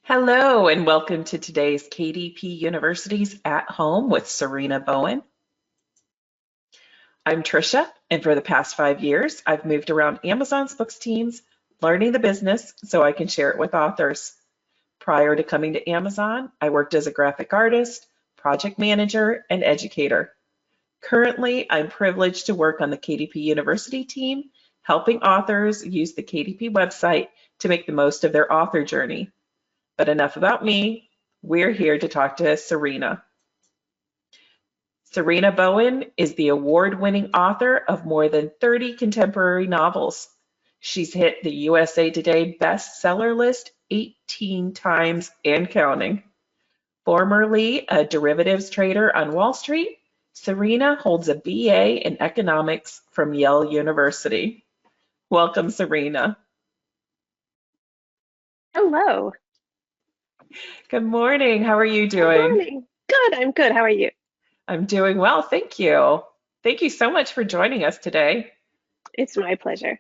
Hello, and welcome to today's KDP University's At Home with Sarina Bowen. I'm Trisha, and for the past 5 years, I've moved around Amazon's books teams, learning the business so I can share it with authors. Prior to coming to Amazon, I worked as a graphic artist, project manager, and educator. Currently, I'm privileged to work on the KDP University team, helping authors use the KDP website to make the most of their author journey. But enough about me. We're here to talk to Sarina. Sarina Bowen is the award-winning author of more than 30 contemporary novels. She's hit the USA Today bestseller list 18 times and counting. Formerly a derivatives trader on Wall Street, Sarina holds a BA in economics from Yale University. Welcome, Sarina. Hello. Good morning. How are you Good doing? morning. Good. I'm good. How are you? I'm doing well, thank you. Thank you so much for joining us today. It's my pleasure.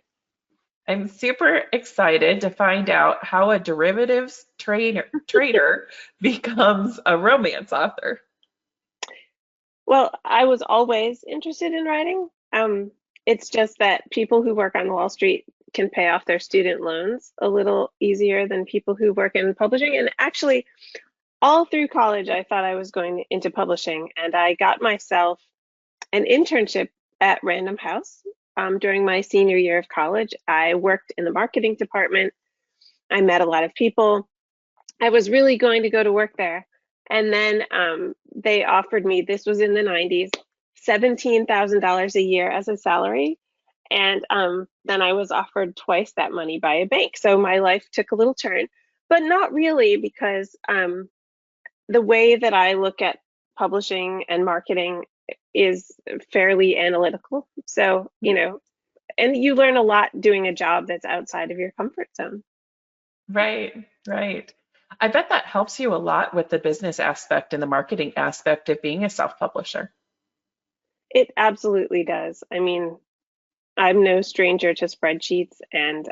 I'm super excited to find out how a derivatives trader becomes a romance author. Well, I was always interested in writing. It's just that people who work on Wall Street can pay off their student loans a little easier than people who work in publishing. And actually, all through college, I thought I was going into publishing, and I got myself an internship at Random House. During my senior year of college, I worked in the marketing department. I met a lot of people. I was really going to go to work there. And then they offered me, this was in the 90s, $17,000 a year as a salary. And then I was offered twice that money by a bank. So my life took a little turn, but not really, because the way that I look at publishing and marketing is fairly analytical. So, and you learn a lot doing a job that's outside of your comfort zone. Right, right. I bet that helps you a lot with the business aspect and the marketing aspect of being a self-publisher. It absolutely does. I mean, I'm no stranger to spreadsheets, and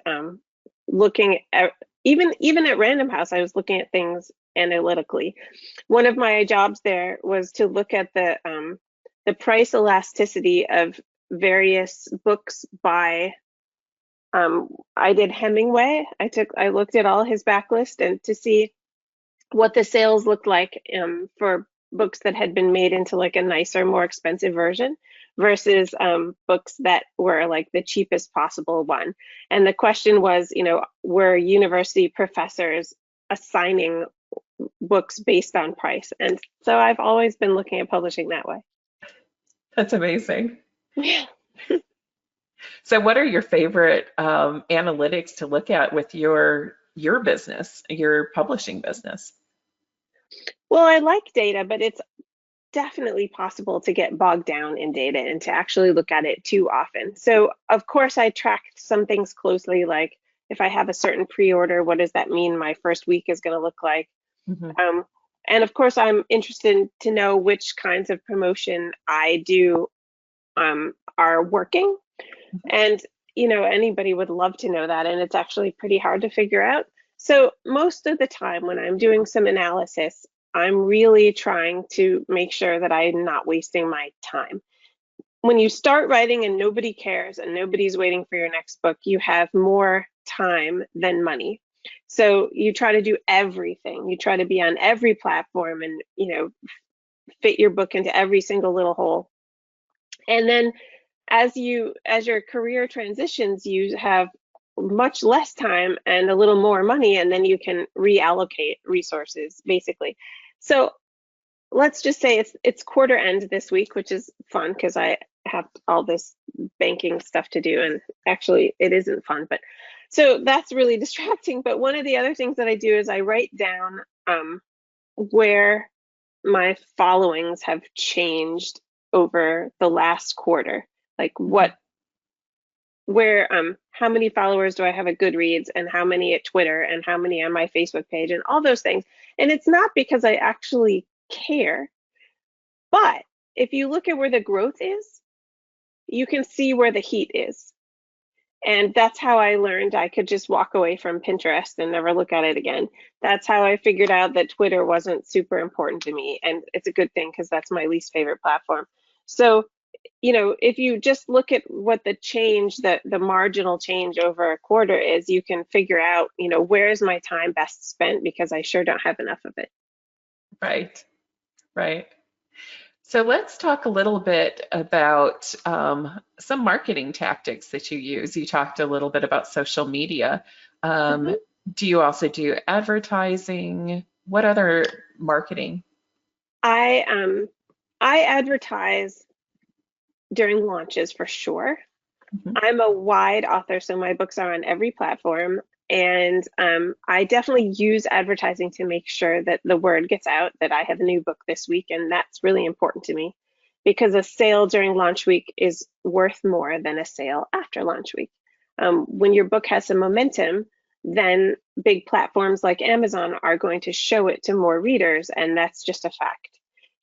looking at even at Random House, I was looking at things analytically. One of my jobs there was to look at the price elasticity of various books by I did Hemingway. I looked at all his backlist and to see what the sales looked like for books that had been made into like a nicer, more expensive version versus books that were like the cheapest possible one. And the question was, were university professors assigning books based on price? And so I've always been looking at publishing that way. That's amazing. Yeah. So what are your favorite analytics to look at with your business, your publishing business? Well, I like data, but it's definitely possible to get bogged down in data and to actually look at it too often. So of course I tracked some things closely, like if I have a certain pre-order, what does that mean my first week is going to look like? Mhm. And of course I'm interested to know which kinds of promotion I do are working. And anybody would love to know that, and it's actually pretty hard to figure out. So most of the time when I'm doing some analysis, I'm really trying to make sure that I'm not wasting my time. When you start writing and nobody cares and nobody's waiting for your next book, you have more time than money. So you try to do everything. You try to be on every platform and, fit your book into every single little hole. And then as your career transitions, you have much less time and a little more money, and then you can reallocate resources basically. So let's just say it's quarter end this week, which is fun because I have all this banking stuff to do, and actually it isn't fun, but so that's really distracting. But one of the other things that I do is I write down where my followings have changed over the last quarter, like where how many followers do I have at Goodreads and how many at Twitter and how many on my Facebook page and all those things. And it's not because I actually care, but if you look at where the growth is, you can see where the heat is. And that's how I learned I could just walk away from Pinterest and never look at it again. That's how I figured out that Twitter wasn't super important to me. And it's a good thing because that's my least favorite platform. So, if you just look at what the change, the marginal change over a quarter is, you can figure out, where is my time best spent, because I sure don't have enough of it. Right, right. So let's talk a little bit about some marketing tactics that you use. You talked a little bit about social media. Um, Mhm. do you also do advertising? What other marketing? I advertise during launches for sure. Mhm. I'm a wide author, so my books are on every platform. And I definitely use advertising to make sure that the word gets out that I have a new book this week. And that's really important to me because a sale during launch week is worth more than a sale after launch week. When your book has some momentum, then big platforms like Amazon are going to show it to more readers. And that's just a fact.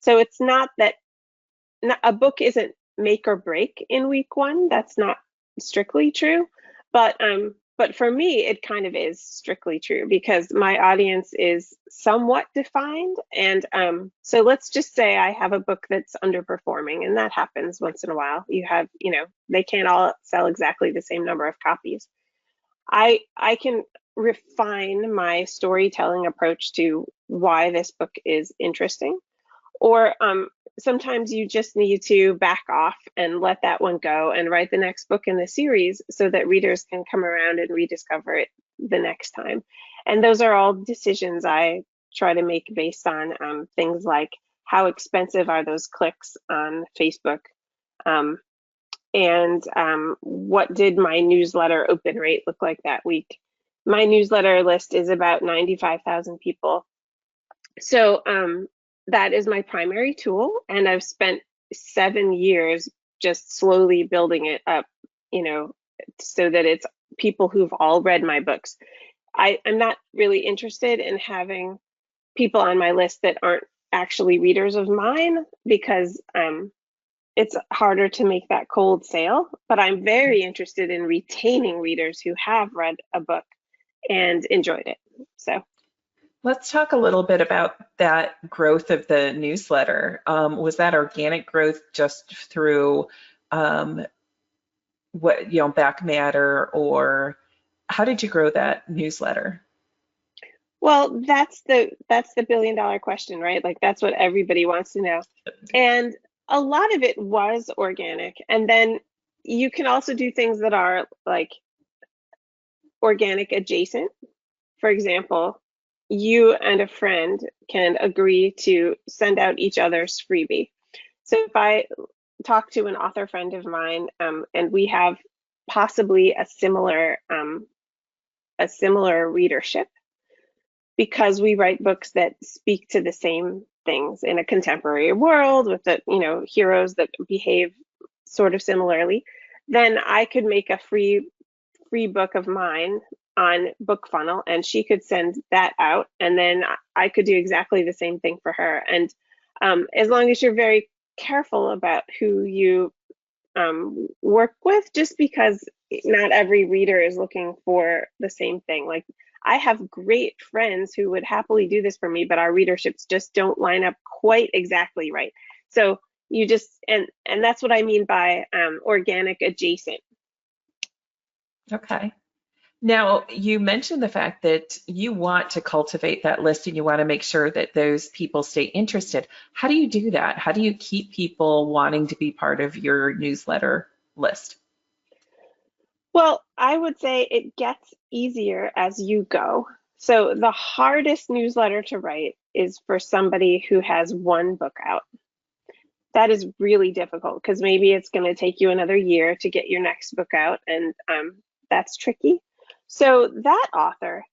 So it's not that a book isn't make or break in week one. That's not strictly true, but for me it kind of is strictly true because my audience is somewhat defined. And so let's just say I have a book that's underperforming, and that happens once in a while. You have, they can't all sell exactly the same number of copies. I can refine my storytelling approach to why this book is interesting, or sometimes you just need to back off and let that one go and write the next book in the series so that readers can come around and rediscover it the next time. And those are all decisions I try to make based on things like how expensive are those clicks on Facebook, um, and what did my newsletter open rate look like that week. My newsletter list is about 95,000 people. So that is my primary tool, and I've spent 7 years just slowly building it up, so that it's people who've all read my books. I'm not really interested in having people on my list that aren't actually readers of mine because it's harder to make that cold sale, but I'm very interested in retaining readers who have read a book and enjoyed it. So. Let's talk a little bit about that growth of the newsletter. Was that organic growth just through back matter, or how did you grow that newsletter? Well, that's the billion-dollar question, right? Like that's what everybody wants to know. And a lot of it was organic. And then you can also do things that are like organic adjacent. For example, you and a friend can agree to send out each other's freebie. So if I talk to an author friend of mine, and we have possibly a similar readership, because we write books that speak to the same things in a contemporary world with the heroes that behave sort of similarly, then I could make a free book of mine on BookFunnel, and she could send that out, and then I could do exactly the same thing for her. And as long as you're very careful about who you work with, just because not every reader is looking for the same thing. Like I have great friends who would happily do this for me, but our readerships just don't line up quite exactly right. So you just, and that's what I mean by organic adjacent. Okay. Now, you mentioned the fact that you want to cultivate that list and you want to make sure that those people stay interested. How do you do that? How do you keep people wanting to be part of your newsletter list? Well, I would say it gets easier as you go. So the hardest newsletter to write is for somebody who has one book out. That is really difficult because maybe it's going to take you another year to get your next book out, and that's tricky. So that author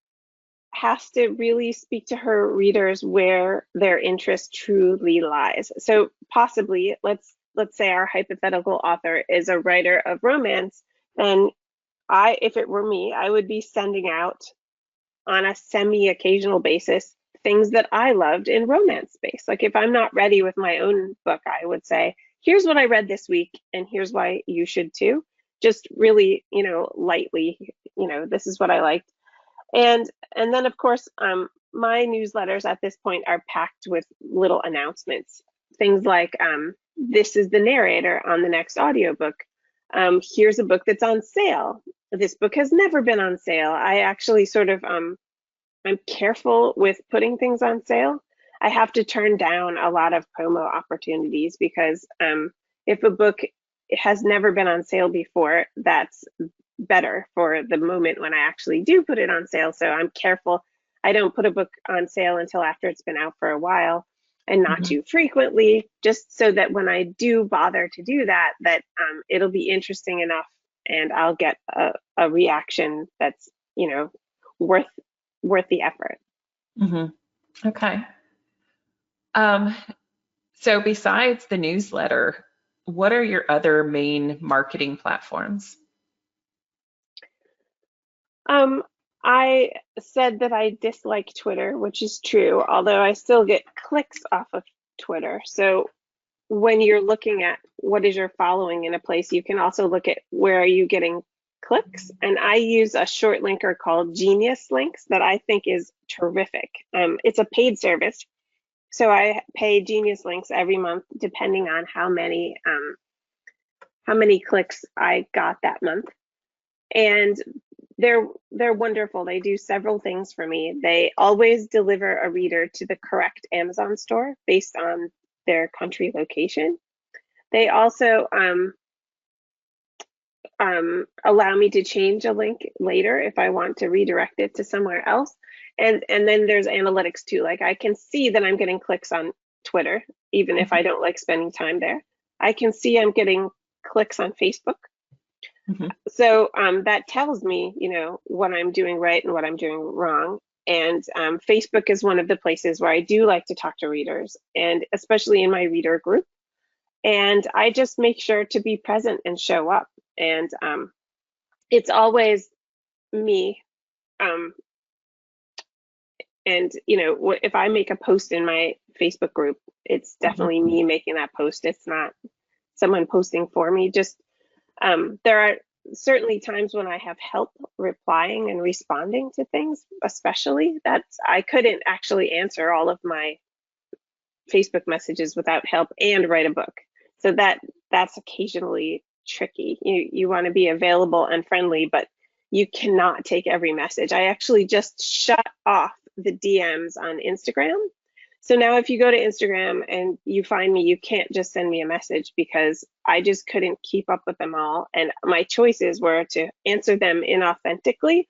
has to really speak to her readers where their interest truly lies. So possibly, let's say our hypothetical author is a writer of romance, then if it were me, I would be sending out on a semi-occasional basis things that I loved in romance space. Like if I'm not ready with my own book, I would say, here's what I read this week, and here's why you should too. just really, lightly, this is what I liked. And then of course, my newsletters at this point are packed with little announcements. Things like, this is the narrator on the next audiobook. Here's a book that's on sale. This book has never been on sale. I actually sort of, I'm careful with putting things on sale. I have to turn down a lot of promo opportunities because if a book has never been on sale before, that's better for the moment when I actually do put it on sale. So I'm careful. I don't put a book on sale until after it's been out for a while, and not too frequently, just so that when I do bother to do that, it'll be interesting enough and I'll get a reaction that's, worth the effort. Okay. So besides the newsletter, what are your other main marketing platforms? I said that I dislike Twitter, which is true, although I still get clicks off of Twitter. So when you're looking at what is your following in a place, you can also look at where are you getting clicks. And I use a short linker called Genius Links that I think is terrific. It's a paid service. So I pay Genius Links every month, depending on how many clicks I got that month. And they're wonderful. They do several things for me. They always deliver a reader to the correct Amazon store based on their country location. They also allow me to change a link later if I want to redirect it to somewhere else. And then there's analytics too. Like I can see that I'm getting clicks on Twitter, even if I don't like spending time there. I can see I'm getting clicks on Facebook. So that tells me, what I'm doing right and what I'm doing wrong. And Facebook is one of the places where I do like to talk to readers, and especially in my reader group. And I just make sure to be present and show up. And it's always me. And, if I make a post in my Facebook group, it's definitely me making that post. It's not someone posting for me. Just there are certainly times when I have help replying and responding to things, especially that I couldn't actually answer all of my Facebook messages without help and write a book. So that's occasionally tricky. You want to be available and friendly, but you cannot take every message. I actually just shut off the DMs on Instagram. So now if you go to Instagram and you find me, you can't just send me a message because I just couldn't keep up with them all. And my choices were to answer them inauthentically,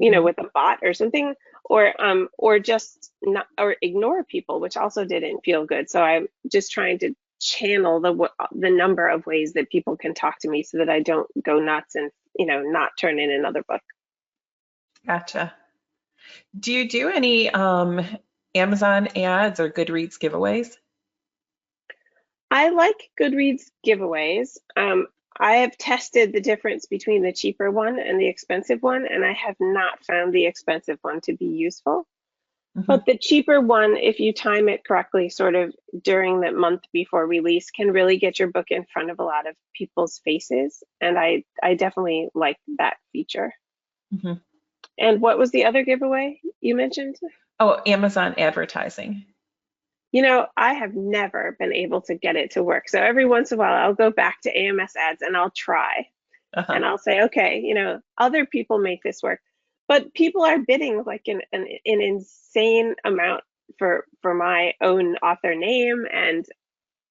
with a bot or something, or just not, or ignore people, which also didn't feel good. So I'm just trying to channel the number of ways that people can talk to me so that I don't go nuts and, not turn in another book. Gotcha. Do you do any Amazon ads or Goodreads giveaways? I like Goodreads giveaways. I have tested the difference between the cheaper one and the expensive one, and I have not found the expensive one to be useful. But the cheaper one, if you time it correctly, sort of during the month before release, can really get your book in front of a lot of people's faces. And I definitely like that feature. And what was the other giveaway you mentioned? Oh, Amazon advertising. I have never been able to get it to work. So every once in a while, I'll go back to AMS ads and I'll try. And I'll say, okay, other people make this work. But people are bidding like an insane amount for my own author name. And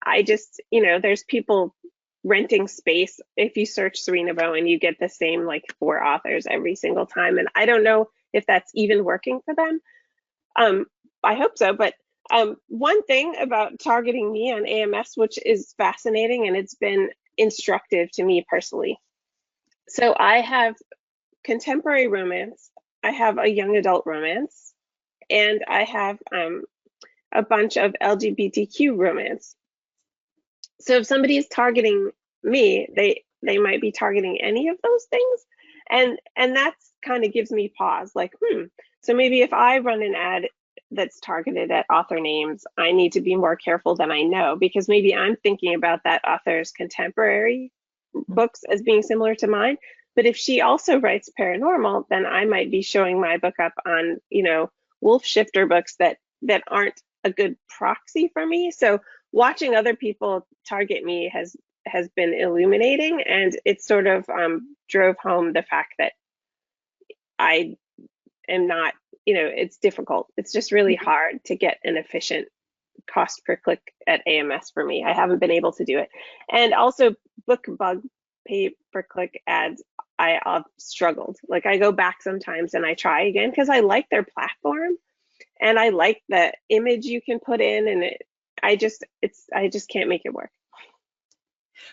I just, there's people renting space. If you search Sarina Bowen, you get the same like 4 authors every single time. And I don't know if that's even working for them. I hope so. But one thing about targeting me on AMS, which is fascinating, and it's been instructive to me personally. So I have contemporary romance, I have a young adult romance, and I have a bunch of LGBTQ romance. So if somebody is targeting me, they might be targeting any of those things, and that's kind of gives me pause. Like, so maybe if I run an ad that's targeted at author names, I need to be more careful than I know, because maybe I'm thinking about that author's contemporary books as being similar to mine. But if she also writes paranormal, then I might be showing my book up on, wolf shifter books that aren't a good proxy for me. So watching other people target me has been illuminating, and it sort of drove home the fact that I am not, it's difficult. It's just really hard to get an efficient cost per click at AMS for me. I haven't been able to do it. And also BookBug pay per click ads, I've struggled. Like I go back sometimes and I try again because I like their platform and I like the image you can put in, and I just can't make it work.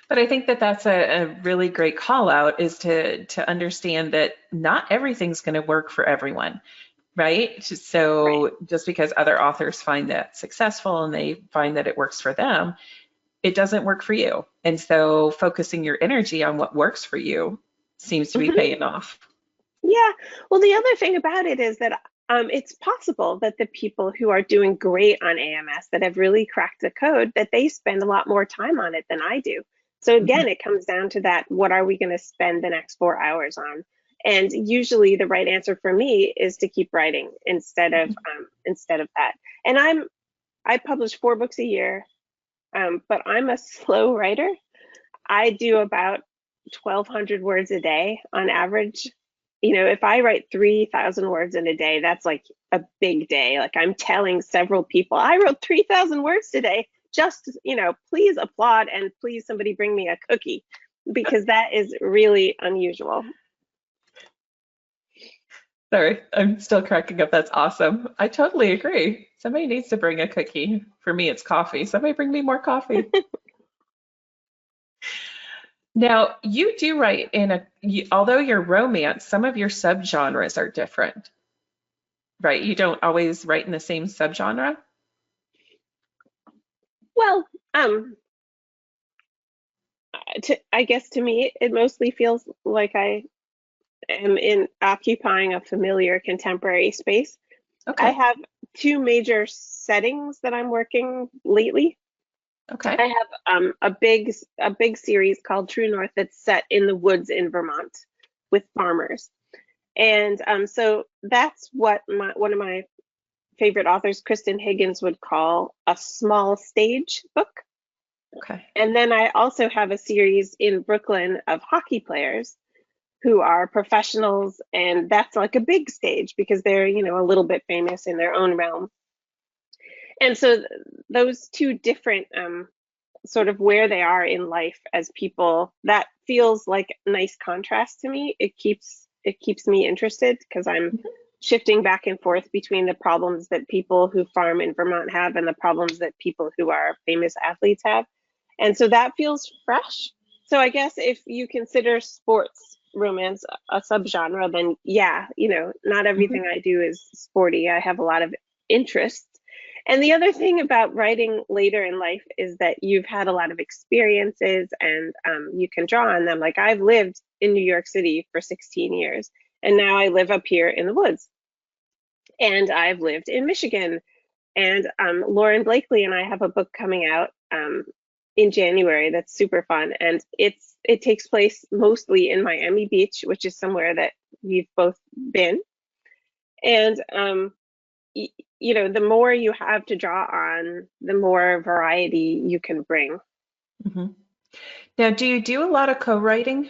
But I think that that's a really great call out, is to understand that not everything's going to work for everyone, right? So just because other authors find that successful and they find that it works for them, it doesn't work for you. And so focusing your energy on what works for you seems to be paying off. Yeah. Well, the other thing about it is that it's possible that the people who are doing great on AMS, that have really cracked the code, that they spend a lot more time on it than I do. So again, it comes down to that, what are we going to spend the next 4 hours on? And usually the right answer for me is to keep writing instead of that. And I publish 4 books a year, but I'm a slow writer. I do about 1,200 words a day on average. If I write 3,000 words in a day, that's like a big day. Like I'm telling several people, I wrote 3,000 words today. Just, please applaud, and please somebody bring me a cookie, because that is really unusual. Sorry, I'm still cracking up. That's awesome. I totally agree. Somebody needs to bring a cookie. For me, it's coffee. Somebody bring me more coffee. Now, you do write although you're romance, some of your subgenres are different, right? You don't always write in the same subgenre? Well, I guess to me, it mostly feels like I am occupying a familiar contemporary space. Okay. I have 2 major settings that I'm working lately. Okay. I have a big series called True North that's set in the woods in Vermont with farmers. And so that's what one of my favorite authors, Kristen Higgins, would call a small stage book. Okay. And then I also have a series in Brooklyn of hockey players who are professionals, and that's like a big stage because they're, a little bit famous in their own realm. And so those 2 different sort of where they are in life as people, that feels like a nice contrast to me. It keeps me interested because I'm shifting back and forth between the problems that people who farm in Vermont have and the problems that people who are famous athletes have. And so that feels fresh. So I guess if you consider sports romance a subgenre, then yeah, not everything I do is sporty. I have a lot of interests. And the other thing about writing later in life is that you've had a lot of experiences, and you can draw on them. Like I've lived in New York City for 16 years, and now I live up here in the woods. And I've lived in Michigan. And Lauren Blakely and I have a book coming out in January that's super fun. And it takes place mostly in Miami Beach, which is somewhere that we've both been. And the more you have to draw on, the more variety you can bring. Now, do you do a lot of co-writing?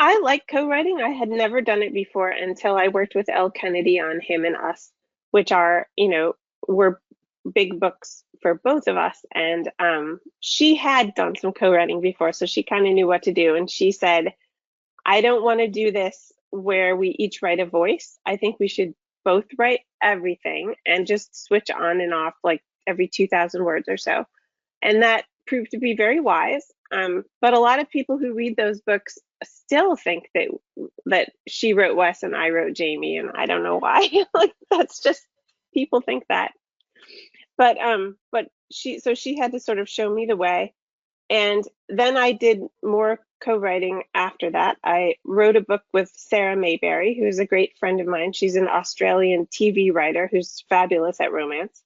I like co-writing. I had never done it before until I worked with Elle Kennedy on Him and Us, which are, were big books for both of us. And she had done some co-writing before, so she kind of knew what to do. And she said, I don't want to do this where we each write a voice. I think we should both write everything and just switch on and off like every 2,000 words or so. And that proved to be very wise. But a lot of people who read those books still think that she wrote Wes and I wrote Jamie, and I don't know why. Like that's just, people think that. But she had to sort of show me the way. And then I did more co-writing after that. I wrote a book with Sarah Mayberry, who's a great friend of mine. She's an Australian TV writer who's fabulous at romance.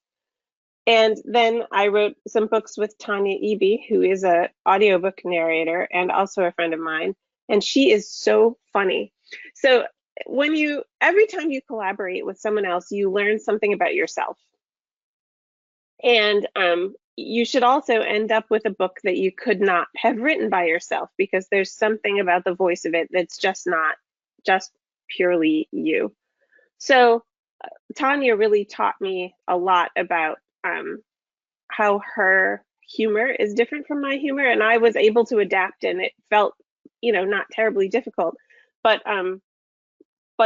And then I wrote some books with Tanya Eby, who is a audiobook narrator and also a friend of mine. And she is so funny. So every time you collaborate with someone else, you learn something about yourself. And you should also end up with a book that you could not have written by yourself, because there's something about the voice of it that's just not just purely you. So Tanya really taught me a lot about how her humor is different from my humor, and I was able to adapt, and it felt, not terribly difficult. But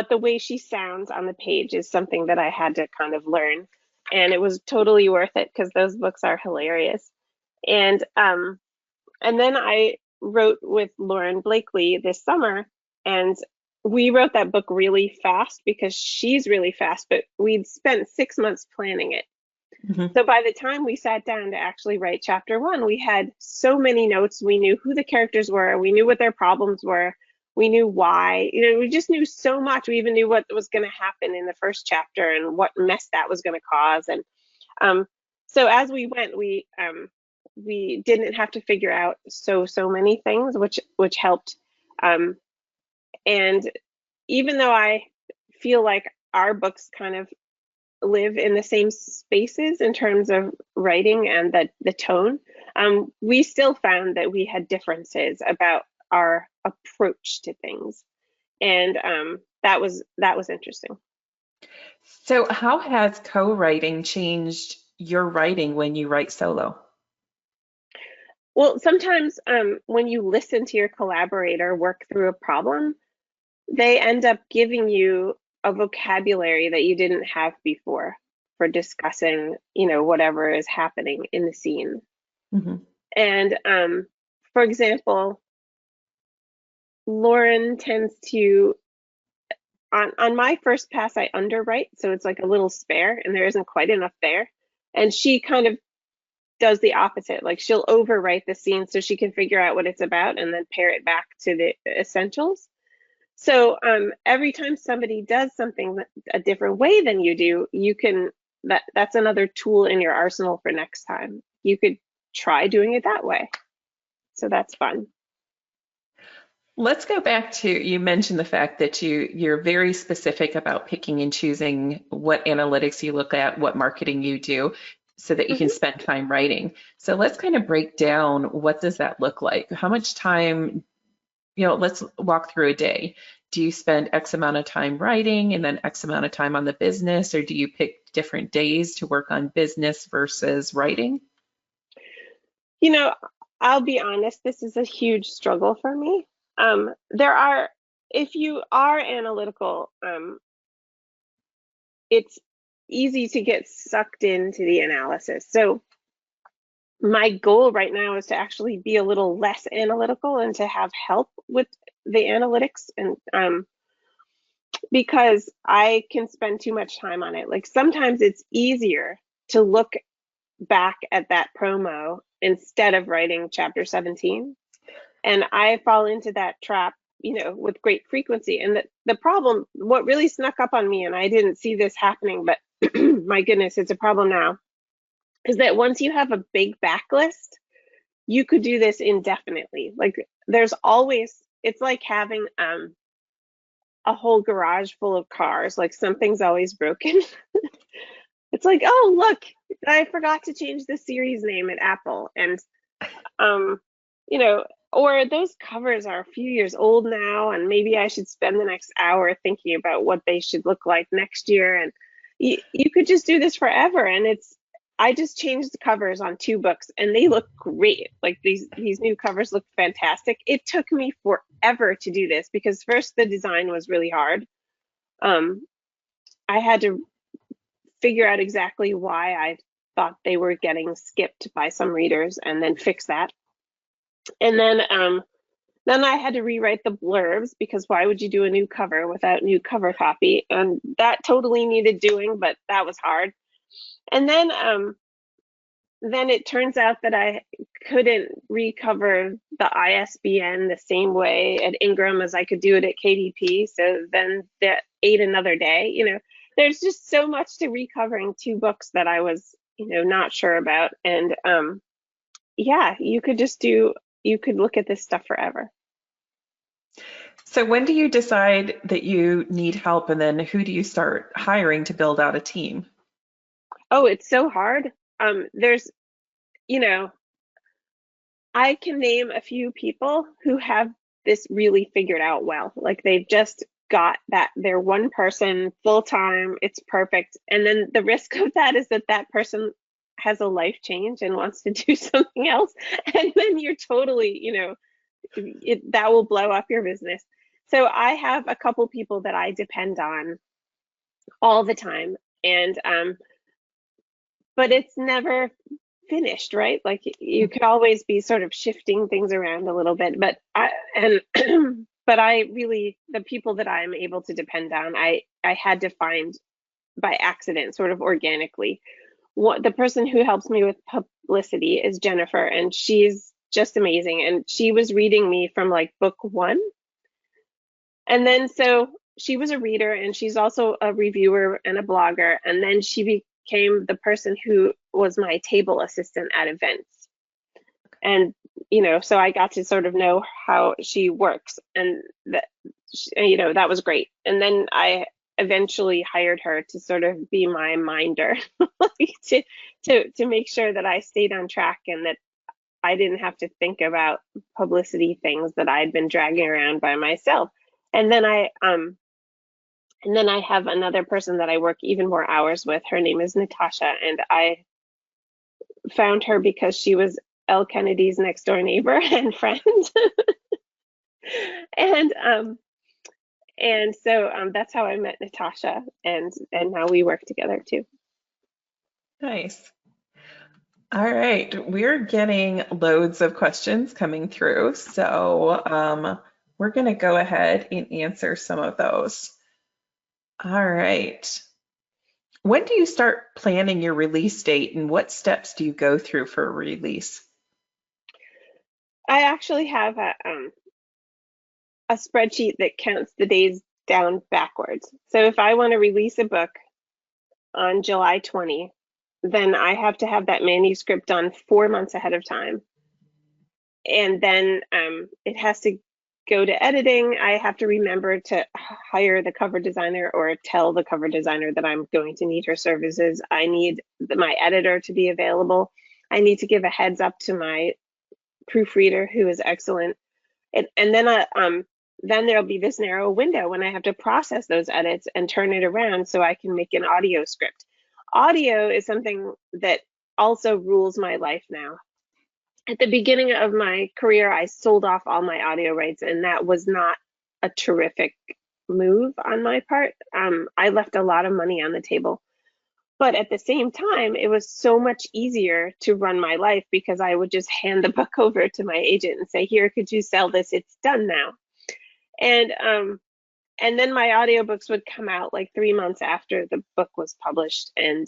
the way she sounds on the page is something that I had to kind of learn, and it was totally worth it because those books are hilarious. And then I wrote with Lauren Blakely this summer, and we wrote that book really fast because she's really fast, but we'd spent 6 months planning it. Mhm. So by the time we sat down to actually write chapter 1, we had so many notes. We knew who the characters were. We knew what their problems were. We knew why. We just knew so much. We even knew what was going to happen in the first chapter and what mess that was going to cause. And so as we went, we didn't have to figure out so many things, which helped. And even though I feel like our books kind of live in the same spaces in terms of writing and the tone, we still found that we had differences about our approach to things, and that was interesting. So how has co-writing changed your writing when you write solo? Well, sometimes when you listen to your collaborator work through a problem, they end up giving you a vocabulary that you didn't have before for discussing, whatever is happening in the scene. Mhm. And for example, Lauren tends to, on my first pass, I underwrite, so it's like a little spare, and there isn't quite enough there. And she kind of does the opposite. Like, she'll overwrite the scene so she can figure out what it's about and then pare it back to the essentials. So every time somebody does something a different way than you do, you can, that's another tool in your arsenal for next time. You could try doing it that way. So that's fun. Let's go back to, you mentioned the fact that you're very specific about picking and choosing what analytics you look at, what marketing you do, so that you can Mhm. spend time writing. So let's kind of break down, what does that look like? How much time, let's walk through a day. Do you spend X amount of time writing and then X amount of time on the business, or do you pick different days to work on business versus writing? You know, I'll be honest, this is a huge struggle for me. If you are analytical, it's easy to get sucked into the analysis. So my goal right now is to actually be a little less analytical and to have help with the analytics, and because I can spend too much time on it. Like, sometimes it's easier to look back at that promo instead of writing chapter 17. And I fall into that trap, with great frequency. And the problem, what really snuck up on me, and I didn't see this happening, but my goodness, it's a problem now, is that once you have a big backlist, you could do this indefinitely. Like, there's always, it's like having a whole garage full of cars, like something's always broken. It's like, oh, look, I forgot to change the series name at Apple. And um, you know, or those covers are a few years old now, and maybe I should spend the next hour thinking about what they should look like next year. And you could just do this forever. And I just changed the covers on 2 books, and they look great. Like, these new covers look fantastic. It took me forever to do this because first the design was really hard. I had to figure out exactly why I thought they were getting skipped by some readers and then fix that. And then I had to rewrite the blurbs, because why would you do a new cover without new cover copy? And that totally needed doing, but that was hard. And then it turns out that I couldn't recover the ISBN the same way at Ingram as I could do it at KDP. So then that ate another day. There's just so much to recovering 2 books that I was not sure about. And yeah, you could look at this stuff forever. So when do you decide that you need help, and then who do you start hiring to build out a team? Oh, it's so hard. There's, you know, I can name a few people who have this really figured out well. Like they've just got that they're one person full time, it's perfect. And then the risk of that is that that person has a life change and wants to do something else. And then you're totally, that will blow up your business. So I have a couple people that I depend on all the time. And but it's never finished, right? Like you could always be sort of shifting things around a little bit, but but I really, the people that I'm able to depend on, I had to find by accident, sort of organically. The person who helps me with publicity is Jennifer, and she's just amazing. And she was reading me from like book 1. And then so she was a reader, and she's also a reviewer and a blogger. And then she became the person who was my table assistant at events. And, so I got to sort of know how she works, and that was great. And then I eventually hired her to sort of be my minder, to make sure that I stayed on track and that I didn't have to think about publicity things that I'd been dragging around by myself. And then I have another person that I work even more hours with. Her name is Natasha, and I found her because she was Elle Kennedy's next door neighbor and friend. and so that's how I met Natasha, and now we work together too. Nice. All right, we're getting loads of questions coming through, so we're going to go ahead and answer some of those. All right. When do you start planning your release date, and what steps do you go through for a release? I actually have a spreadsheet that counts the days down backwards. So if I want to release a book on July 20, then I have to have that manuscript done 4 months ahead of time. And then it has to go to editing. I have to remember to hire the cover designer or tell the cover designer that I'm going to need her services. I need my editor to be available. I need to give a heads up to my proofreader, who is excellent. And then there'll be this narrow window when I have to process those edits and turn it around so I can make an audio script. Audio is something that also rules my life now. At the beginning of my career, I sold off all my audio rights, and that was not a terrific move on my part. I left a lot of money on the table. But at the same time, it was so much easier to run my life because I would just hand the book over to my agent and say, here, could you sell this? It's done now. And then my audiobooks would come out like 3 months after the book was published. And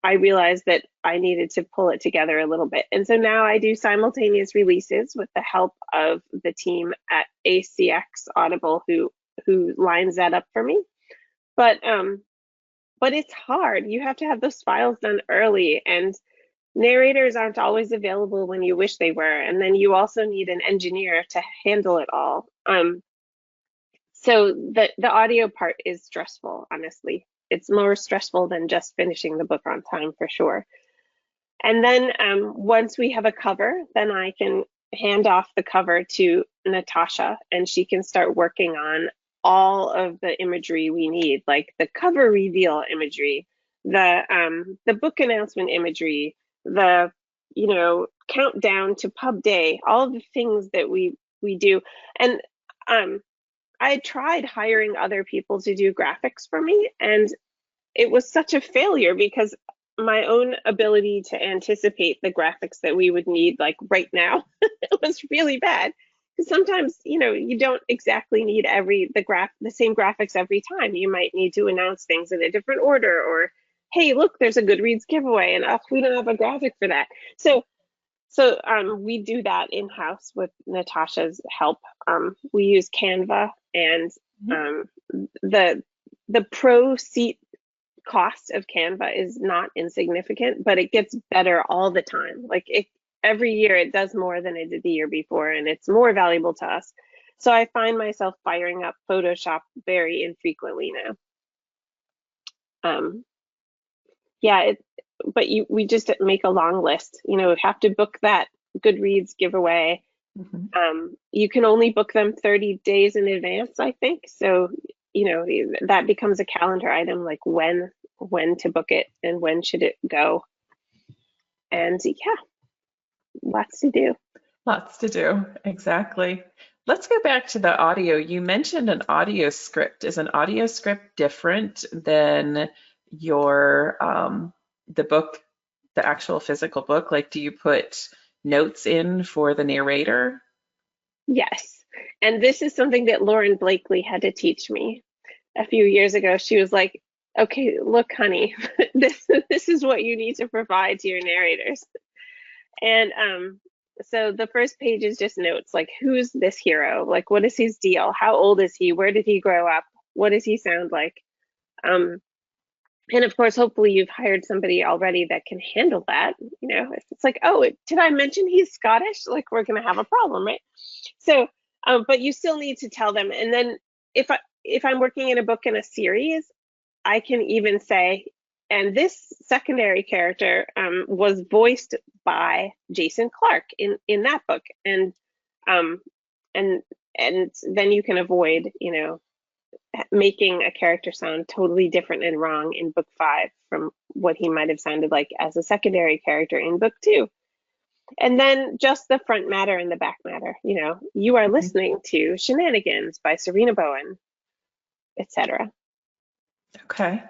I realized that I needed to pull it together a little bit. And so now I do simultaneous releases with the help of the team at ACX Audible, who lines that up for me. But it's hard. You have to have those files done early, and narrators aren't always available when you wish they were. And then you also need an engineer to handle it all. So the audio part is stressful, honestly. It's more stressful than just finishing the book on time, for sure. And then once we have a cover, then I can hand off the cover to Natasha, and she can start working on all of the imagery we need, like the cover reveal imagery, the book announcement imagery, the countdown to pub day, all of the things that we do. And I tried hiring other people to do graphics for me, and it was such a failure because my own ability to anticipate the graphics that we would need like right now it was really bad. Sometimes, you don't exactly need the same graphics every time. You might need to announce things in a different order, or, hey, look, there's a Goodreads giveaway, and we don't have a graphic for that. So we do that in-house with Natasha's help. We use Canva, and the Pro Seat cost of Canva is not insignificant, but it gets better all the time. Like every year it does more than it did the year before, and it's more valuable to us. So I find myself firing up Photoshop very infrequently now. Yeah, but we just make a long list. You know, have to book that Goodreads giveaway. You can only book them 30 days in advance, I think. So, you know, that becomes a calendar item, like when to book it and when should it go. And yeah, lots to do. Lots to do, exactly. Let's go back to the audio. You mentioned an audio script. Is an audio script different than your the book, the actual physical book? Like, do you put notes in for the narrator? Yes. And this is something that Lauren Blakely had to teach me a few years ago. She was like, okay, look, honey, this is what you need to provide to your narrators. And so the first page is just notes, like, who's this hero? Like, what is his deal? How old is he? Where did he grow up? What does he sound like? And of course, hopefully you've hired somebody already that can handle that. You know, if it's like, oh, did I mention he's Scottish? Like, we're going to have a problem, right? So, but you still need to tell them. And then if I'm working in a book in a series, I can even say, and this secondary character was voiced by Jason Clark in that book, and then you can avoid, you know, making a character sound totally different and wrong in book 5 from what he might have sounded like as a secondary character in book 2. And then just the front matter and the back matter. You know, you are listening to Shenanigans by Sarina Bowen, etc. Okay.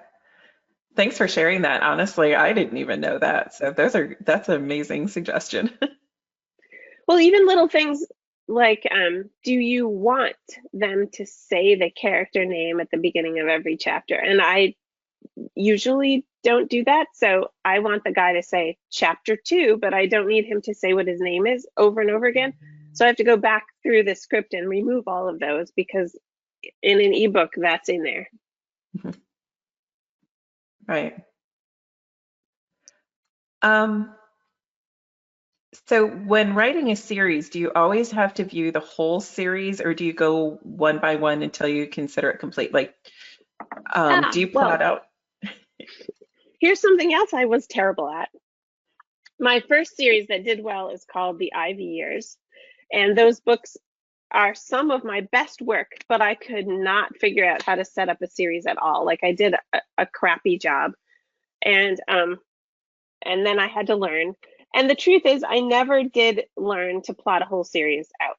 Thanks for sharing that. Honestly, I didn't even know that. So that's an amazing suggestion. Well, even little things like, do you want them to say the character name at the beginning of every chapter? And I usually don't do that. So I want the guy to say chapter 2, but I don't need him to say what his name is over and over again. So I have to go back through the script and remove all of those, because in an ebook that's in there. Right. So when writing a series, do you always have to view the whole series, or do you go one by one until you consider it complete? Like, do you plot out? Here's something else I was terrible at. My first series that did well is called The Ivy Years. And those books are some of my best work, but I could not figure out how to set up a series at all. Like, I did a crappy job. And then I had to learn. And the truth is, I never did learn to plot a whole series out.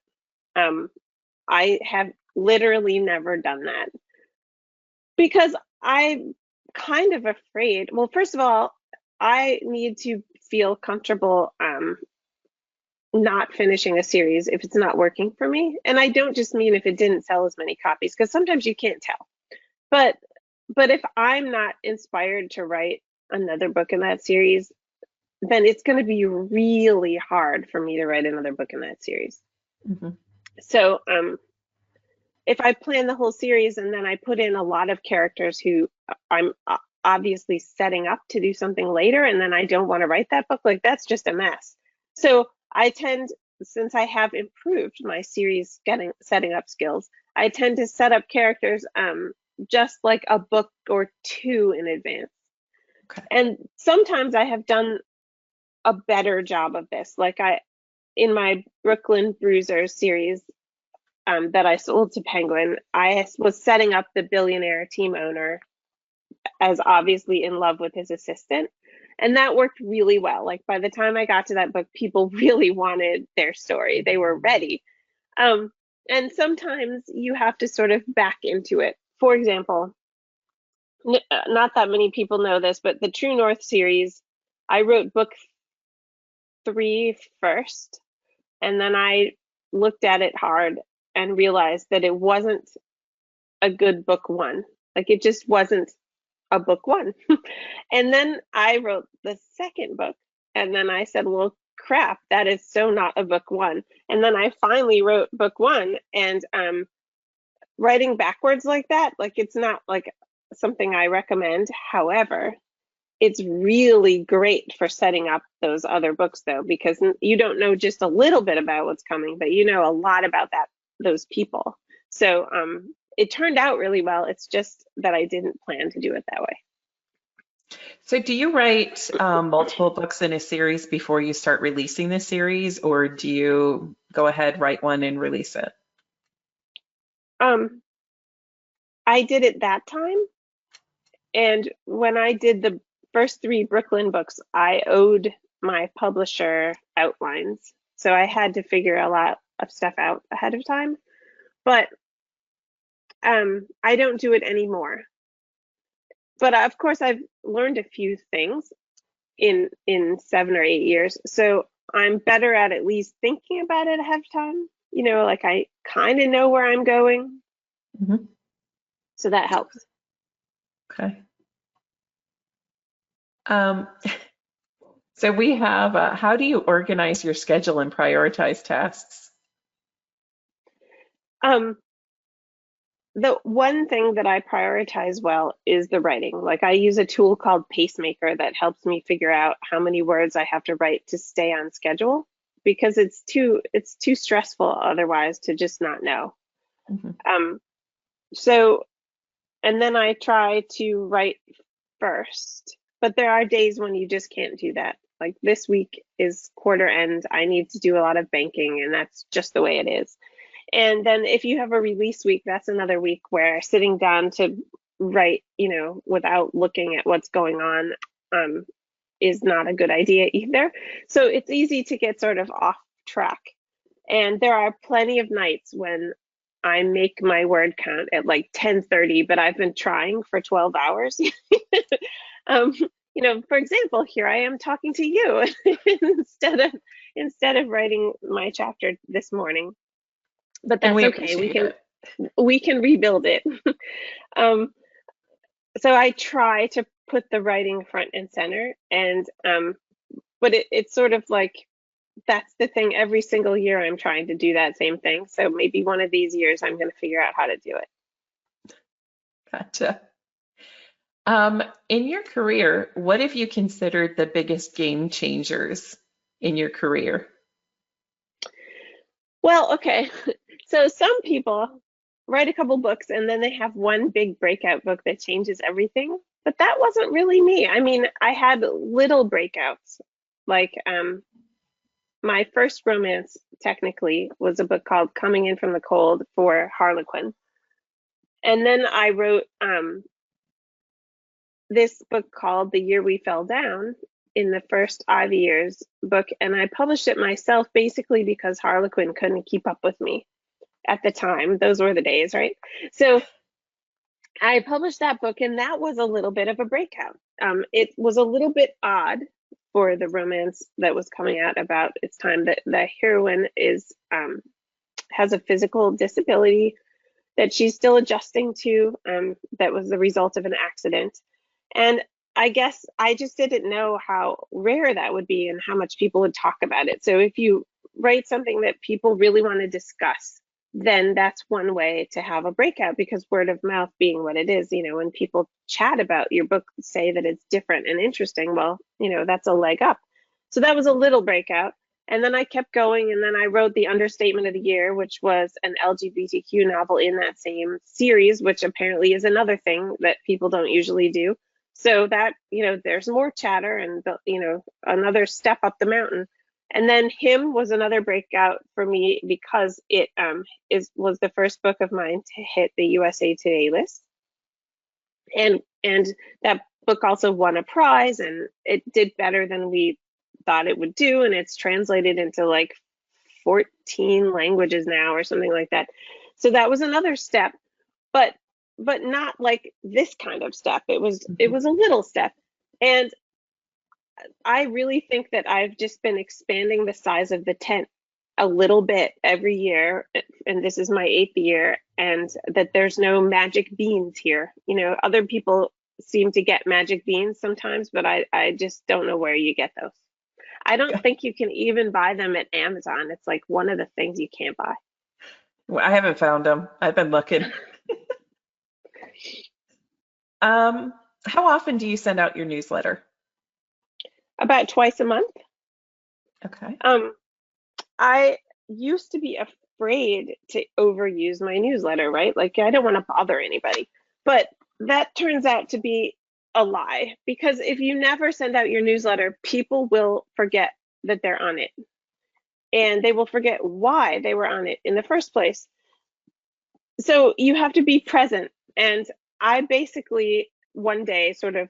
I have literally never done that, because I'm kind of afraid. Well, first of all, I need to feel comfortable not finishing a series if it's not working for me. And I don't just mean if it didn't sell as many copies, because sometimes you can't tell. But if I'm not inspired to write another book in that series, then it's going to be really hard for me to write another book in that series. So if I plan the whole series and then I put in a lot of characters who I'm obviously setting up to do something later, and then I don't want to write that book, like, that's just a mess. So I tend, since I have improved my series setting up skills, I tend to set up characters just like a book or 2 in advance. Okay. And sometimes I have done a better job of this. Like, in my Brooklyn Bruisers series that I sold to Penguin, I was setting up the billionaire team owner as obviously in love with his assistant. And that worked really well. Like, by the time I got to that book, people really wanted their story. They were ready. And sometimes you have to sort of back into it. For example, not that many people know this, but the True North series, I wrote book 3 first, and then I looked at it hard and realized that it wasn't a good book 1. Like, it just wasn't a book 1. And then I wrote the second book, and then I said, well, crap, that is so not a book 1. And then I finally wrote book 1, and writing backwards like that, like, it's not like something I recommend. However, it's really great for setting up those other books though, because you don't know just a little bit about what's coming, but you know a lot about those people. So it turned out really well. It's just that I didn't plan to do it that way. So do you write multiple books in a series before you start releasing the series, or do you go ahead, write one and release it? Um, I did it that time. And when I did the first 3 Brooklyn books, I owed my publisher outlines. So I had to figure a lot of stuff out ahead of time. But I don't do it anymore. But of course, I've learned a few things in 7 or 8 years. So I'm better at least thinking about it ahead of time. You know, like I kind of know where I'm going. Mhm. So that helps. Okay. Um, so we have, how do you organize your schedule and prioritize tasks? Um, the one thing that I prioritize well is the writing. Like I use a tool called Pacemaker that helps me figure out how many words I have to write to stay on schedule, because it's too stressful otherwise to just not know. Mhm. So and then I try to write first, but there are days when you just can't do that. Like this week is quarter end. I need to do a lot of banking, and that's just the way it is. And then if you have a release week, that's another week where sitting down to write, you know, without looking at what's going on, is not a good idea either. So it's easy to get sort of off track. And there are plenty of nights when I make my word count at like 10:30, but I've been trying for 12 hours. um, you know, for example, here I am talking to you instead of writing my chapter this morning. But And that's we okay. appreciate it. We can rebuild it. um, so I try to put the writing front and center, and but it's sort of like that's the thing. Every single year, I'm trying to do that same thing. So maybe one of these years, I'm going to figure out how to do it. Gotcha. In your career, what have you considered the biggest game changers in your career? Well, okay. So some people write a couple books and then they have one big breakout book that changes everything. But that wasn't really me. I mean, I had little breakouts. Like my first romance technically was a book called Coming In From the Cold for Harlequin. And then I wrote this book called The Year We Fell Down in the first Ivy Years book, and I published it myself basically because Harlequin couldn't keep up with me at the time. Those were the days, right? So I published that book, and that was a little bit of a breakout. It was a little bit odd for the romance that was coming out about its time. That the heroine is has a physical disability that she's still adjusting to. That was the result of an accident, and I guess I just didn't know how rare that would be and how much people would talk about it. So if you write something that people really want to discuss, then that's one way to have a breakout, because word of mouth being what it is, you know, when people chat about your book, say that it's different and interesting, well, you know, that's a leg up. So that was a little breakout. And then I kept going, and then I wrote The Understatement of the Year, which was an LGBTQ novel in that same series, which apparently is another thing that people don't usually do. So that, you know, there's more chatter and, you know, another step up the mountain. And then Him was another breakout for me because it was the first book of mine to hit the USA Today list. And that book also won a prize, and it did better than we thought it would do, and it's translated into like 14 languages now or something like that. So that was another step, but not like this kind of step. It was a little step. And I really think that I've just been expanding the size of the tent a little bit every year, and this is my 8th year, and that there's no magic beans here. You know, other people seem to get magic beans sometimes, but I just don't know where you get those. I don't think you can even buy them at Amazon. It's like one of the things you can't buy. Well, I haven't found them. I've been looking. How often do you send out your newsletter? About twice a month. Okay. I used to be afraid to overuse my newsletter, right? Like I don't want to bother anybody. But that turns out to be a lie, because if you never send out your newsletter, people will forget that they're on it. And they will forget why they were on it in the first place. So you have to be present. And I basically one day sort of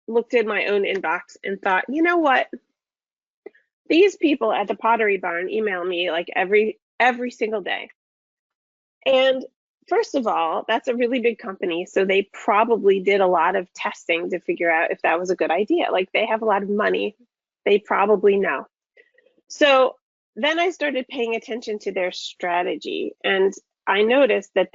looked at my own inbox and thought, you know what? These people at the Pottery Barn email me like every single day. And first of all, that's a really big company, so they probably did a lot of testing to figure out if that was a good idea. Like they have a lot of money, they probably know. So then I started paying attention to their strategy, and I noticed that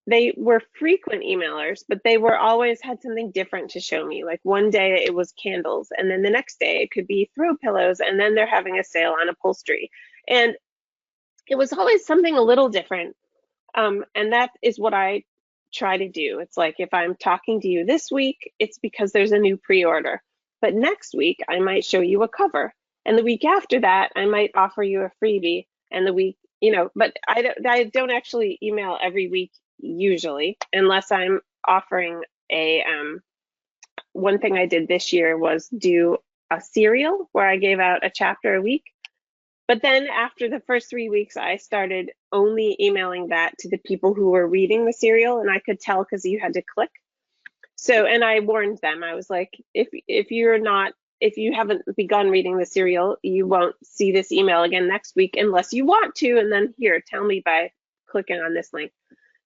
they were frequent emailers, but they were always had something different to show me. Like one day it was candles, and then the next day it could be throw pillows, and then they're having a sale on upholstery. And it was always something a little different. And that is what I try to do. It's like if I'm talking to you this week, it's because there's a new pre-order. But next week, I might show you a cover. And the week after that, I might offer you a freebie. And the week, but I don't actually email every week usually, unless I'm offering a, one thing I did this year was do a serial where I gave out a chapter a week. But then after the first 3 weeks, I started only emailing that to the people who were reading the serial, and I could tell because you had to click. So, and I warned them. I was like, if you haven't begun reading the serial, you won't see this email again next week unless you want to. And then here, tell me by clicking on this link.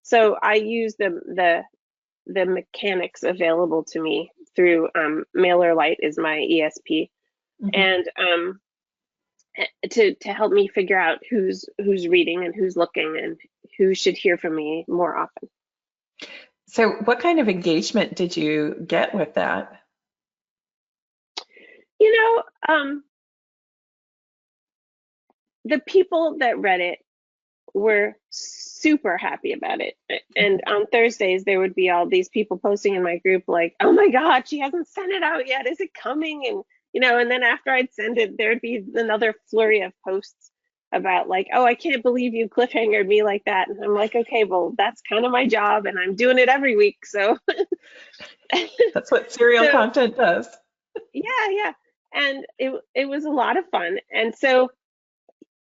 So I use the mechanics available to me through MailerLite is my ESP, and to help me figure out who's reading and who's looking and who should hear from me more often. So what kind of engagement did you get with that? The people that read it were super happy about it. And on Thursdays, there would be all these people posting in my group like, oh my God, she hasn't sent it out yet. Is it coming? And and then after I'd send it, there'd be another flurry of posts about like, oh, I can't believe you cliffhangered me like that. And I'm like, okay, well, that's kind of my job and I'm doing it every week. So that's what serial content does. Yeah. And it was a lot of fun. And so,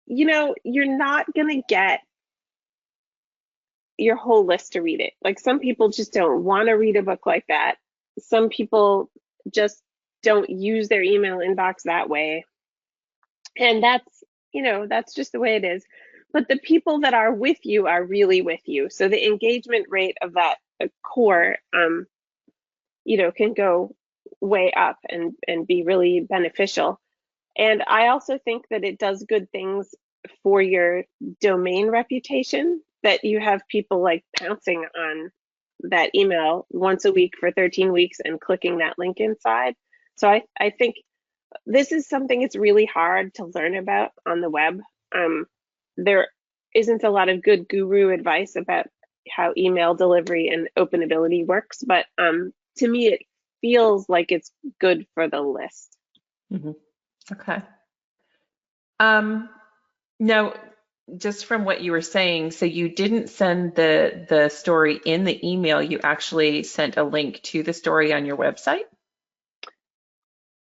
you're not going to get your whole list to read it. Like some people just don't want to read a book like that. Some people just don't use their email inbox that way. And that's just the way it is. But the people that are with you are really with you. So the engagement rate of that core, can go way up and be really beneficial. And I also think that it does good things for your domain reputation, that you have people like pouncing on that email once a week for 13 weeks and clicking that link inside. So I think this is something it's really hard to learn about on the web. There isn't a lot of good guru advice about how email delivery and openability works, but to me, it feels like it's good for the list. Okay. Now, just from what you were saying, so you didn't send the story in the email, you actually sent a link to the story on your website?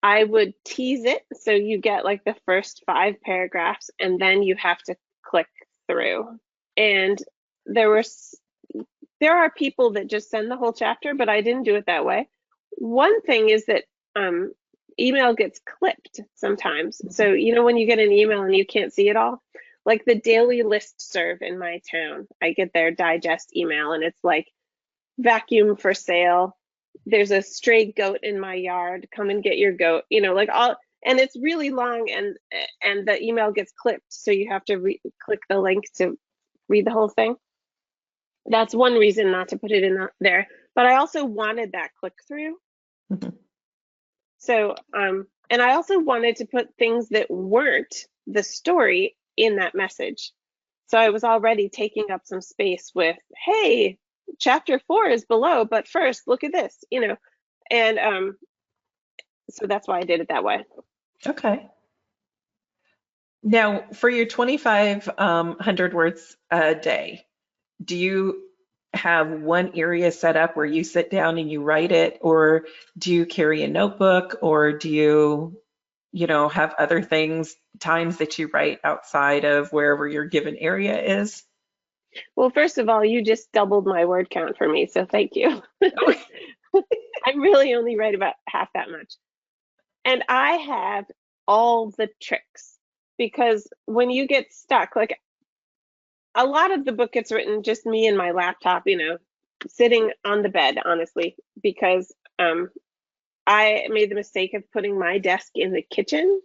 I would tease it so you get like the first 5 paragraphs and then you have to click through. And there are people that just send the whole chapter, but I didn't do it that way. One thing is that email gets clipped sometimes. So, when you get an email and you can't see it all, like the daily listserv in my town, I get their digest email and it's like vacuum for sale. There's a stray goat in my yard. Come and get your goat, like all, and it's really long and the email gets clipped. So you have to click the link to read the whole thing. That's one reason not to put it in there. But I also wanted that click through. So, and I also wanted to put things that weren't the story in that message. So I was already taking up some space with, hey, chapter 4 is below, but first look at this, and so that's why I did it that way. Okay. Now, for your 2,500 words a day, do you have one area set up where you sit down and you write it, or do you carry a notebook, or do you have other times that you write outside of wherever your given area is? Well, first of all, you just doubled my word count for me, so thank you. I really only write about half that much. And I have all the tricks, because when you get stuck, like a lot of the book gets written just me and my laptop, sitting on the bed, honestly, because I made the mistake of putting my desk in the kitchen.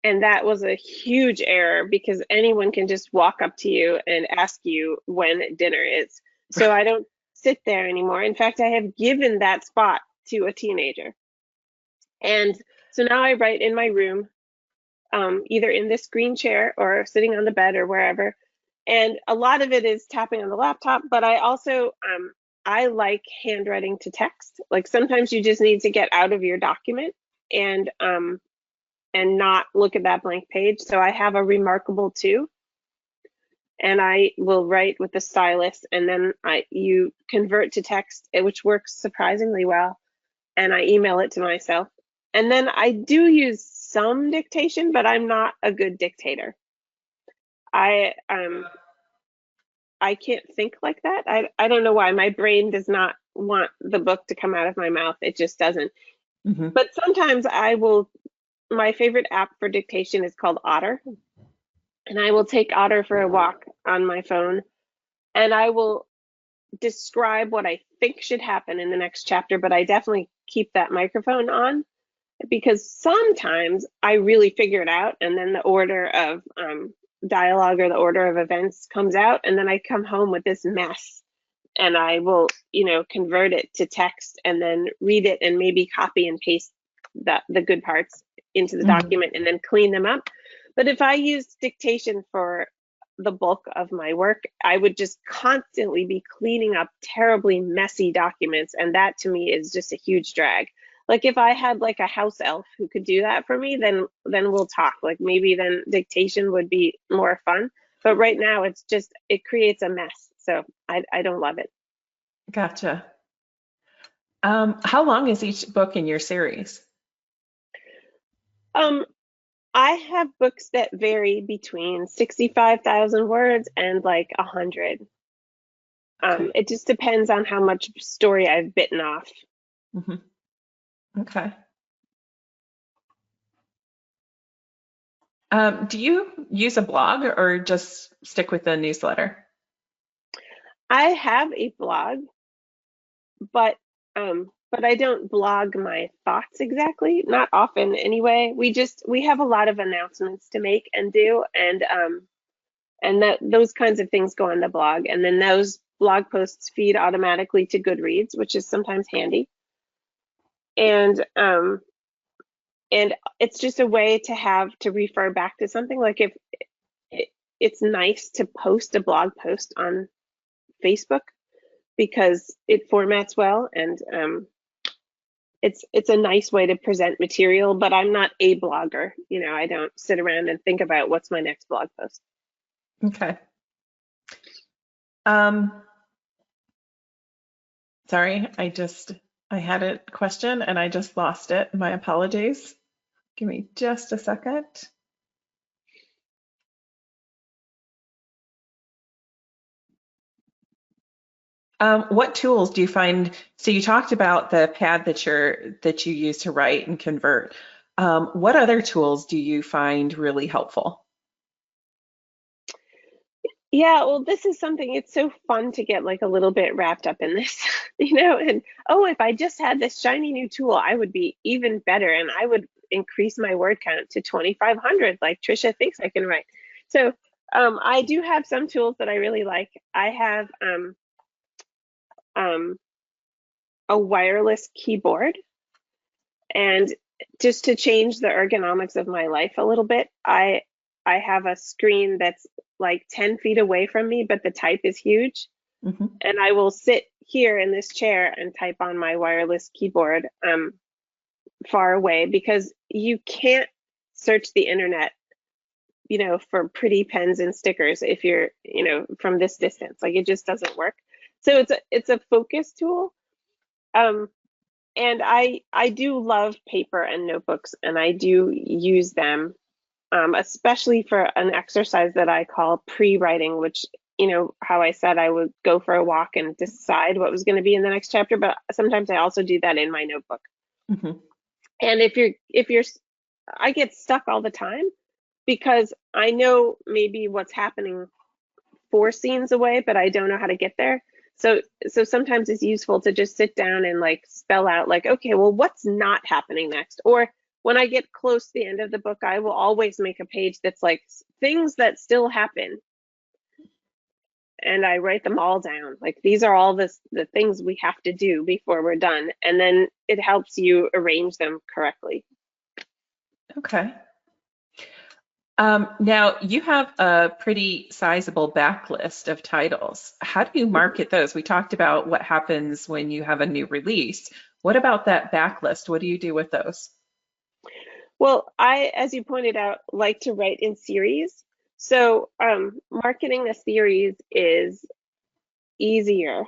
And that was a huge error, because anyone can just walk up to you and ask you when dinner is. So I don't sit there anymore. In fact, I have given that spot to a teenager. And so now I write in my room, either in this green chair or sitting on the bed or wherever. And a lot of it is tapping on the laptop, but I also, I like handwriting to text. Like sometimes you just need to get out of your document and not look at that blank page. So I have a Remarkable 2, and I will write with the stylus, and then you convert to text, which works surprisingly well, and I email it to myself. And then I do use some dictation, but I'm not a good dictator. I can't think like that. I don't know why. My brain does not want the book to come out of my mouth. It just doesn't. Mm-hmm. But sometimes my favorite app for dictation is called Otter. And I will take Otter for a walk on my phone, and I will describe what I think should happen in the next chapter, but I definitely keep that microphone on, because sometimes I really figure it out, and then the order of dialogue or the order of events comes out, and then I come home with this mess, and I will, convert it to text and then read it and maybe copy and paste the good parts into the document and then clean them up. But if I used dictation for the bulk of my work, I would just constantly be cleaning up terribly messy documents, and that to me is just a huge drag. Like if I had like a house elf who could do that for me, then we'll talk. Like maybe then dictation would be more fun. But right now it creates a mess. So I don't love it. Gotcha. How long is each book in your series? I have books that vary between 65,000 words and like 100. It just depends on how much story I've bitten off. Mm-hmm. Okay. Do you use a blog or just stick with the newsletter? I have a blog, but I don't blog my thoughts exactly, not often anyway. We have a lot of announcements to make and do, and those kinds of things go on the blog, and then those blog posts feed automatically to Goodreads, which is sometimes handy. And it's just a way to have to refer back to something. Like if it's nice to post a blog post on Facebook, because it formats well, and it's a nice way to present material. But I'm not a blogger. I don't sit around and think about what's my next blog post. Okay. Sorry, I had a question and I just lost it. My apologies. Give me just a second. What tools do you find? So you talked about the pad that you use to write and convert. What other tools do you find really helpful? Yeah, well, this is something, it's so fun to get like a little bit wrapped up in this, and if I just had this shiny new tool, I would be even better, and I would increase my word count to 2,500 like Trisha thinks I can write. So I do have some tools that I really like. I have a wireless keyboard, and just to change the ergonomics of my life a little bit, I have a screen that's like 10 feet away from me, but the type is huge. Mhm. and I will sit here in this chair and type on my wireless keyboard far away, because you can't search the internet, for pretty pens and stickers if you're, from this distance. Like, it just doesn't work. So it's a focus tool. Um, and I do love paper and notebooks, and I do use them, especially for an exercise that I call pre-writing, which, how I said I would go for a walk and decide what was going to be in the next chapter, but sometimes I also do that in my notebook. Mhm. And if you're, I get stuck all the time because I know maybe what's happening 4 scenes away, but I don't know how to get there. So sometimes it's useful to just sit down and like spell out, like, okay, well, what's not happening next? Or when I get close to the end of the book, I will always make a page that's like things that still happen. And I write them all down. Like, these are all the things we have to do before we're done. And then it helps you arrange them correctly. Okay. Now, you have a pretty sizable backlist of titles. How do you market those? We talked about what happens when you have a new release. What about that backlist? What do you do with those? Well, I, as you pointed out, like to write in series. So marketing a series is easier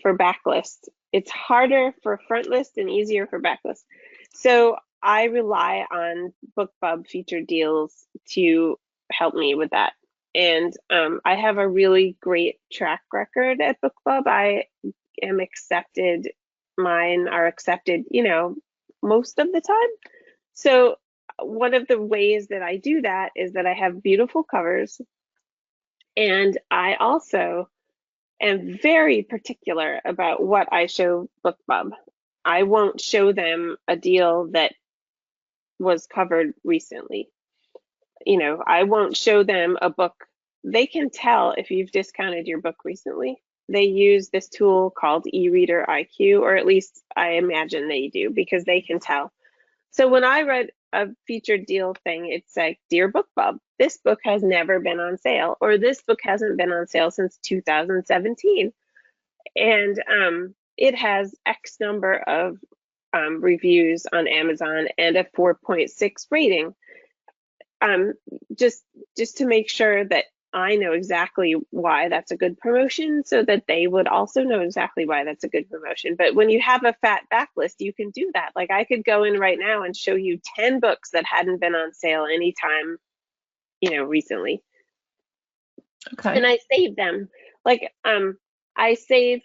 for backlist. It's harder for front list and easier for backlist. So I rely on BookBub featured deals to help me with that. And I have a really great track record at BookBub. I am accepted. Mine are accepted, most of the time. So one of the ways that I do that is that I have beautiful covers, and I also am very particular about what I show BookBub. I won't show them a deal that was covered recently. I won't show them a book. They can tell if you've discounted your book recently. They use this tool called eReader IQ, or at least I imagine they do, because they can tell. So when I read a featured deal thing, it's like, Dear BookBub, this book has never been on sale, or this book hasn't been on sale since 2017. And it has X number of reviews on Amazon and a 4.6 rating. Just to make sure that I know exactly why that's a good promotion, so that they would also know exactly why that's a good promotion. But when you have a fat backlist, you can do that. Like, I could go in right now and show you 10 books that hadn't been on sale anytime, recently. Okay. And I save them. Like,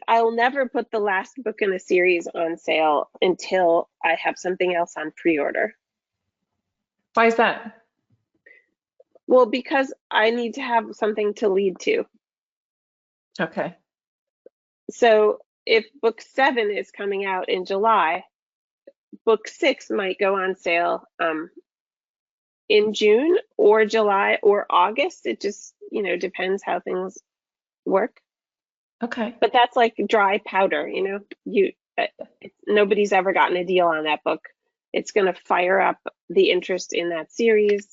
I'll never put the last book in a series on sale until I have something else on pre-order. Why is that? Well, because I need to have something to lead to. Okay. So if book 7 is coming out in July, book 6 might go on sale in June or July or August. It just, depends how things work. Okay. But that's like dry powder, nobody's ever gotten a deal on that book. It's going to fire up the interest in that series.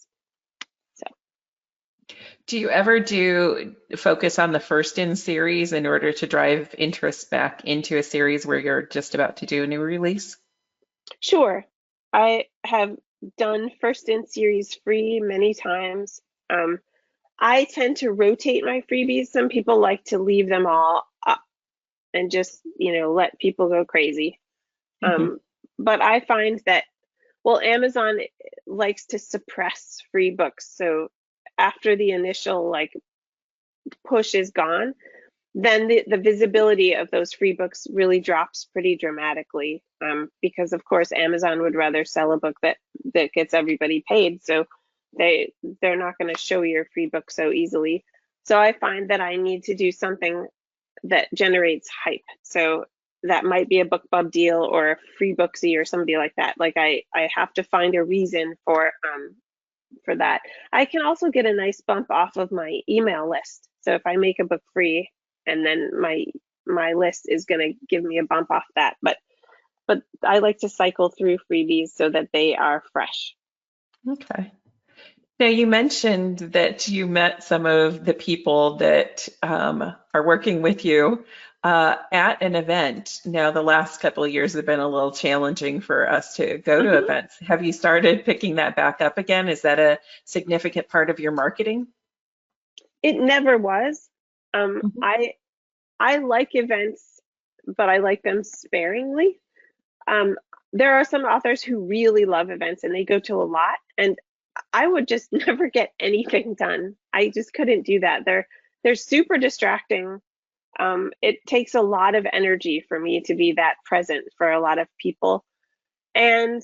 Do you ever do focus on the first in series in order to drive interest back into a series where you're just about to do a new release? Sure. I have done first in series free many times. I tend to rotate my freebies. Some people like to leave them all up and just, let people go crazy. Mhm. But I find that, well, Amazon likes to suppress free books. So after the initial push is gone, then the visibility of those free books really drops pretty dramatically, because of course Amazon would rather sell a book that gets everybody paid. So they're not going to show your free book so easily. So I find that I need to do something that generates hype. So that might be a BookBub deal or a free Booksy or somebody like that. Like, I have to find a reason for that. I can also get a nice bump off of my email list. So if I make a book free, and then my list is going to give me a bump off that. But I like to cycle through freebies so that they are fresh. Okay. Now, you mentioned that you met some of the people that are working with you at an event. Now, the last couple of years have been a little challenging for us to go to Mhm. events. Have you started picking that back up again? Is that a significant part of your marketing? It never was. Mhm. I like events, but I like them sparingly. Um, there are some authors who really love events and they go to a lot, and I would just never get anything done. I just couldn't do that. They're super distracting. It takes a lot of energy for me to be that present for a lot of people, and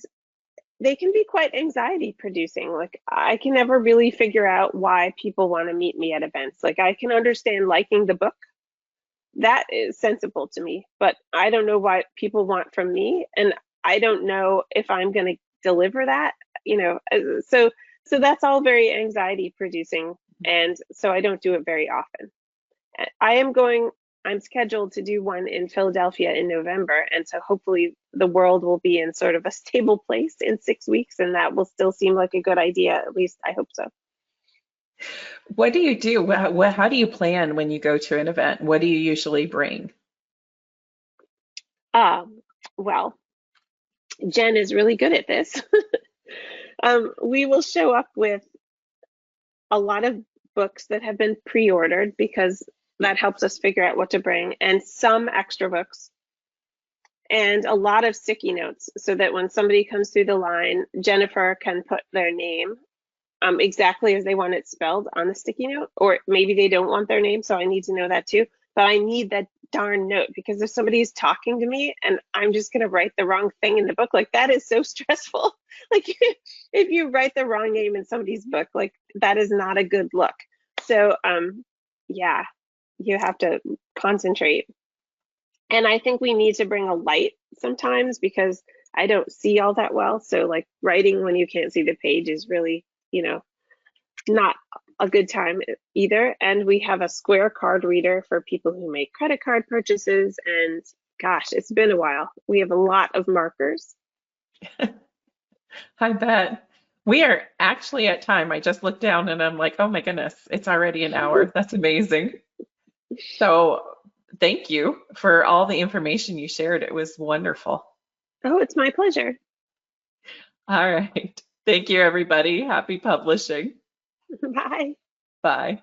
they can be quite anxiety producing. Like I can never really figure out why people want to meet me at events. Like I can understand liking the book, that is sensible to me, but I don't know what people want from me, and I don't know if I'm going to deliver that, you know. So that's all very anxiety producing, and so I don't do it very often. I am going, I'm scheduled to do one in Philadelphia in November, and so hopefully the world will be in sort of a stable place in 6 weeks, and that will still seem like a good idea. At least I hope so. What do you do? How do you plan when you go to an event? What do you usually bring? Um, well, Jen is really good at this. We will show up with a lot of books that have been pre-ordered because that helps us figure out what to bring, and some extra books, and a lot of sticky notes so that when somebody comes through the line, Jennifer can put their name exactly as they want it spelled on the sticky note, or maybe they don't want their name, so I need to know that too. But I need that darn note because if somebody is talking to me and I'm just going to write the wrong thing in the book, like that is so stressful. Like if you write the wrong name in somebody's book, like that is not a good look. So yeah, you have to concentrate. And I think we need to bring a light sometimes because I don't see all that well. So like writing when you can't see the page is really, not a good time either. And we have a square card reader for people who make credit card purchases. And gosh, it's been a while. We have a lot of markers. I bet. We are actually at time. I just looked down and I'm like, oh my goodness, it's already an hour. That's amazing. So thank you for all the information you shared. It was wonderful. Oh, it's my pleasure. All right. Thank you, everybody. Happy publishing. Bye. Bye.